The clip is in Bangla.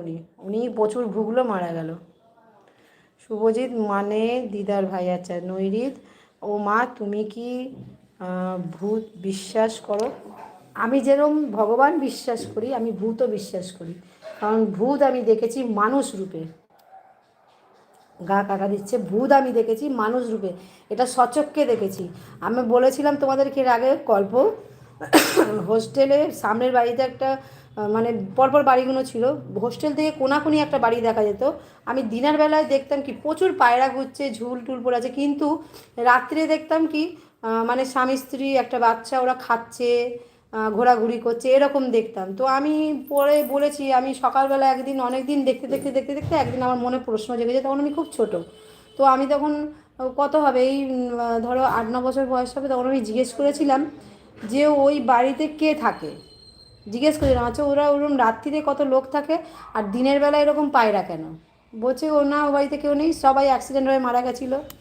উনি উনি প্রচুর ভুগলো, মারা গেল। শুভজিৎ মানে দিদার ভাই। আচ্ছা নৈরিত, ও মা তুমি কি ভূত বিশ্বাস করো? আমি যেরকম ভগবান বিশ্বাস করি, আমি ভূতও বিশ্বাস করি। কারণ ভূত আমি দেখেছি মানুষ রূপে। গা কাটা দিচ্ছে। ভূত আমি দেখেছি মানুষ রূপে, এটা সচক্ষে দেখেছি। আমি বলেছিলাম তোমাদেরকে এর আগে গল্প, হোস্টেলে সামনের বাড়িতে একটা মানে পরপর বাড়িগুলো ছিল, হোস্টেল থেকে কোনাকুনি একটা বাড়ি দেখা যেত। আমি দিনের বেলায় দেখতাম কি প্রচুর পায়রা ঘুরছে, ঝুল টুল পড়ে আছে, কিন্তু রাত্রে দেখতাম কি মানে স্বামী স্ত্রী একটা বাচ্চা ওরা খাচ্ছে, ঘোরাঘুরি করছে, এরকম দেখতাম। তো আমি পরে বলেছি, আমি সকালবেলা একদিন অনেক দিন দেখতে দেখতে দেখতে দেখতে একদিন আমার মনে প্রশ্ন জেগেছে, তখন আমি খুব ছোট। তো আমি তখন কত হবে এই ধরো 8-9 বছর বয়স হবে, তখন আমি জিজ্ঞেস করেছিলাম যে ওই বাড়িতে কে থাকে। জিজ্ঞেস করেছিলাম আচ্ছা ওরা ওরকম রাত্রিরে কত লোক থাকে আর দিনের বেলা এরকম পায়রা কেন? বলছে ও না, ও বাড়িতে কেউ নেই, সবাই অ্যাক্সিডেন্ট হয়ে মারা গেছিলো।